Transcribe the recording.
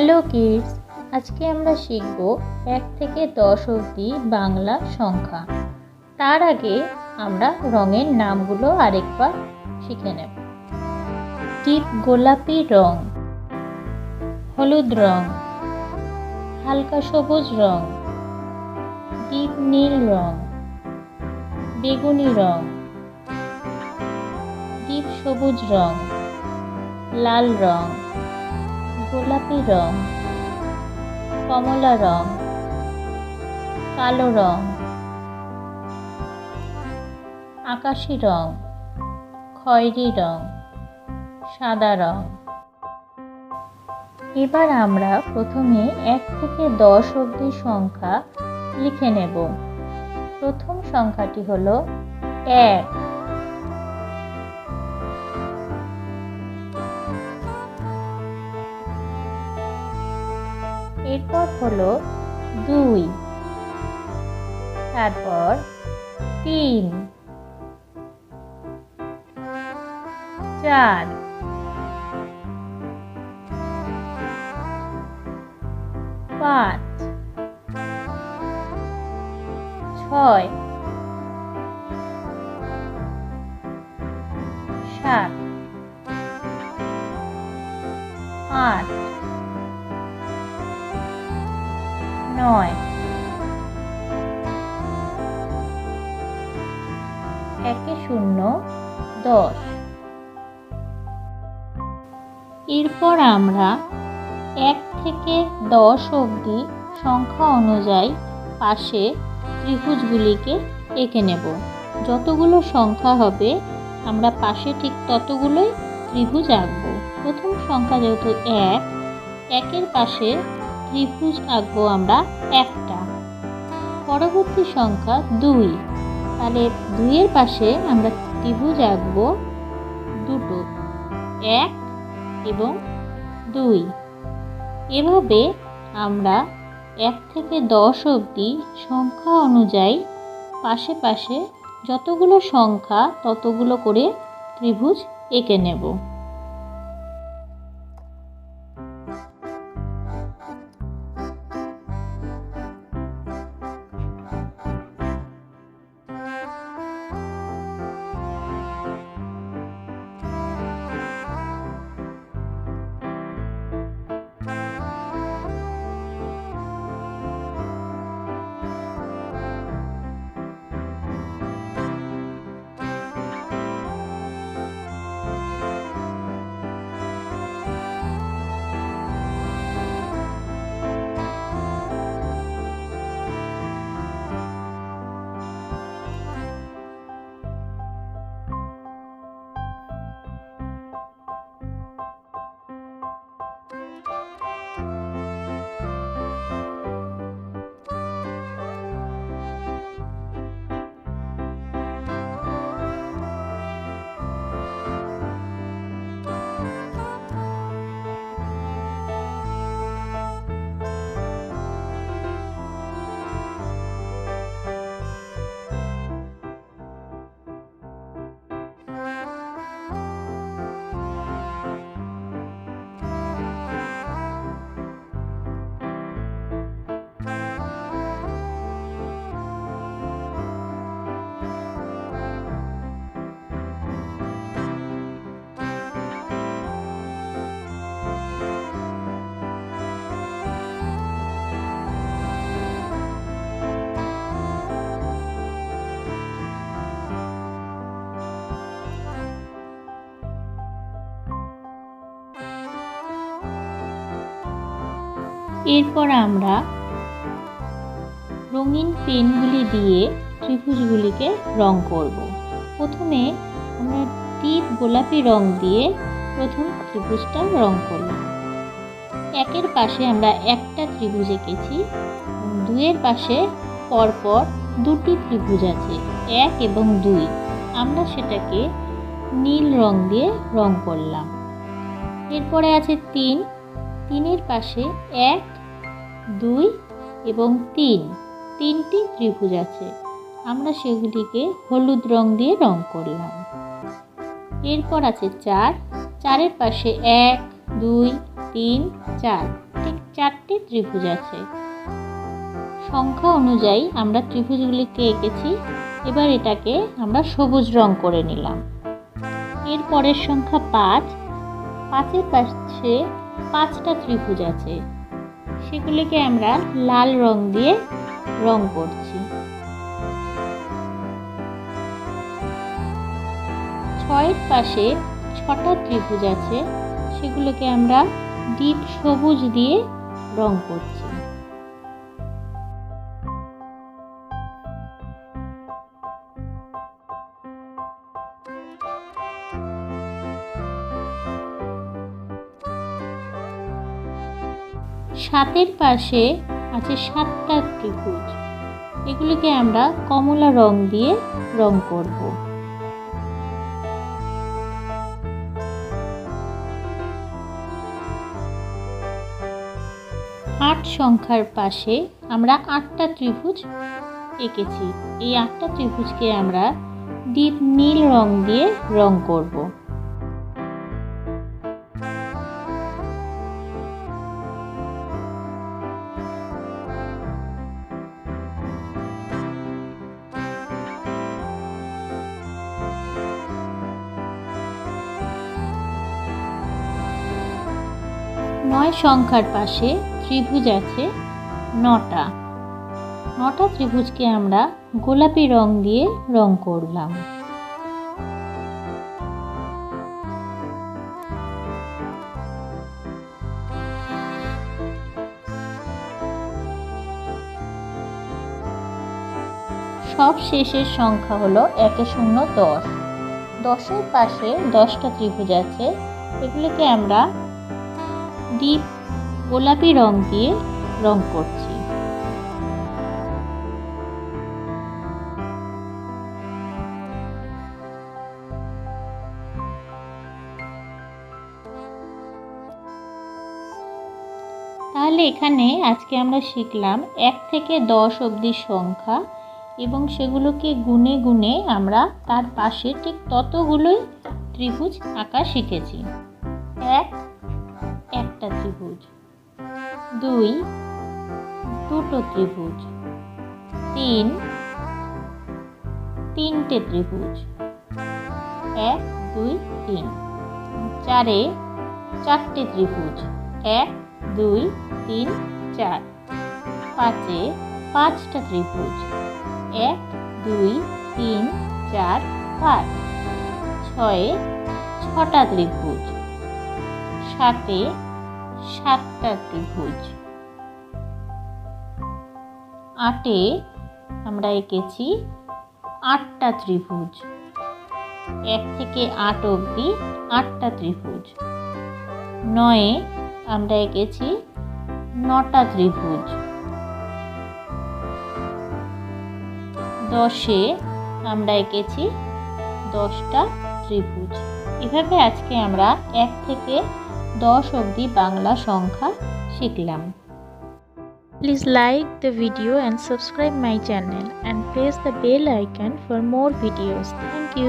Hello kids, আজকে আমরা শিখব 1 থেকে 10 অবধি বাংলা সংখ্যা। তার আগে আমরা রঙের নামগুলো আরেকবার শিখে নেব। ডিপ গোলাপি রং, হলুদ রং, হালকা সবুজ রং, ডিপ নীল রং, বেগুনি রং, ডিপ সবুজ রং, লাল রং, গোলাপি রং, কমলা রং, কালো রং, আকাশি রং, খয়েরি রং, সাদা রং। এবার আমরা প্রথমে 1 থেকে 10 অবধি সংখ্যা লিখে নেব। প্রথম সংখ্যাটি হলো 1। এরপর হলো 2, তারপর 3, 4, 5, 6, 7, 8, 9, 0, 10। এরপর আমরা 1 থেকে 10 অবধি সংখ্যা অনুযায়ী পাশে ত্রিভুজগুলিকে এঁকে নেব। যতগুলো সংখ্যা হবে আমরা পাশে ঠিক ততগুলোই ত্রিভুজ আঁকবো। প্রথম সংখ্যা যেহেতু 1, 1-এর পাশে ত্রিভুজ আঁকবো আমরা একটা। পরবর্তী সংখ্যা 2, তাহলে 2-এর পাশে আমরা ত্রিভুজ আঁকবো দুটো, 1 এবং 2। এভাবে আমরা 1 থেকে 10 অবধি সংখ্যা অনুযায়ী পাশে পাশে যতগুলো সংখ্যা ততগুলো করে ত্রিভুজ এঁকে নেব। এরপর আমরা রঙিন পেনগুলি দিয়ে ত্রিভুজগুলিকে রং করব। প্রথমে আমরা ডিপ গোলাপি রং দিয়ে প্রথম ত্রিভুজটা রং করলাম। 1-এর পাশে আমরা একটা ত্রিভুজ এঁকেছি, 2-এর পাশে পরপর দুটি ত্রিভুজ আছে, 1 এবং 2। আমরা সেটাকে নীল রং দিয়ে রং করলাম। এরপরে আছে 3, 3-এর পাশে 1, 2 এবং 3, 3টি ত্রিভুজ আছে, আমরা সেগুলিকে হলুদ রং দিয়ে রং করলাম। এরপর আছে 4, 4-এর পাশে 1, 2, 3, 4 ঠিক 4টে ত্রিভুজ আছে। সংখ্যা অনুযায়ী আমরা ত্রিভুজগুলিকে এঁকেছি। এবার এটাকে আমরা সবুজ রং করে নিলাম। এর পরের সংখ্যা 5। 5-এর পাশে 5টা ত্রিভুজ আছে, সেগুলিকে আমরা লাল রং দিয়ে রং করছি। 6-এর পাশে 6টা ত্রিভুজ আছে, সেগুলোকে আমরা ডিপ সবুজ দিয়ে রং করছি। 7-এর পাশে আছে 7টা ত্রিভুজ, এগুলিকে আমরা কমলা রং দিয়ে রং করব। 8 সংখ্যার পাশে আমরা 8টা ত্রিভুজ এঁকেছি। এই 8টা ত্রিভুজকে আমরা ডিপ নীল রং দিয়ে রং করব। নয় সংখ্যার পাশে ত্রিভুজ আছে 9টা। 9টা ত্রিভুজকে আমরা গোলাপি রং দিয়ে রং করলাম। 10 শেষের সংখ্যা হলো 1 0 10। 10-এর পাশে 10টা ত্রিভুজ আছে, এগুলোকে আমরা ডিপ গোলাপি রং দিয়ে রং করছি। তাহলে এখানে আজকে আমরা শিখলাম 1 থেকে 10 অবধি সংখ্যা এবং সেগুলোকে গুনে গুনে আমরা তার পাশে ঠিক ততগুলোই ত্রিভুজ আঁকা শিখেছি। 1 একটা ত্রিভুজ, 2 দুটো ত্রিভুজ, 3 তিনটে ত্রিভুজ, 1 2 3। 4-এ 4টে ত্রিভুজ, 1 2 3 4। 5-এ 5টা ত্রিভুজ, 1 2 3 4 5। 6-এ 6টা ত্রিভুজ, 7-এ 7টা ত্রিভুজ। 8-এ আমরা এঁকেছি 8টা ত্রিভুজ, 1 থেকে 8 অবধি 8টা ত্রিভুজ। 9-এ আমরা এঁকেছি 9টা ত্রিভুজ। 10-এ আমরা এঁকেছি 10টা ত্রিভুজ। এভাবে আজকে আমরা 1 থেকে 10 অবধি বাংলা সংখ্যা শিখলাম। Please like the video and subscribe my channel and press the bell icon for more videos. Thank you.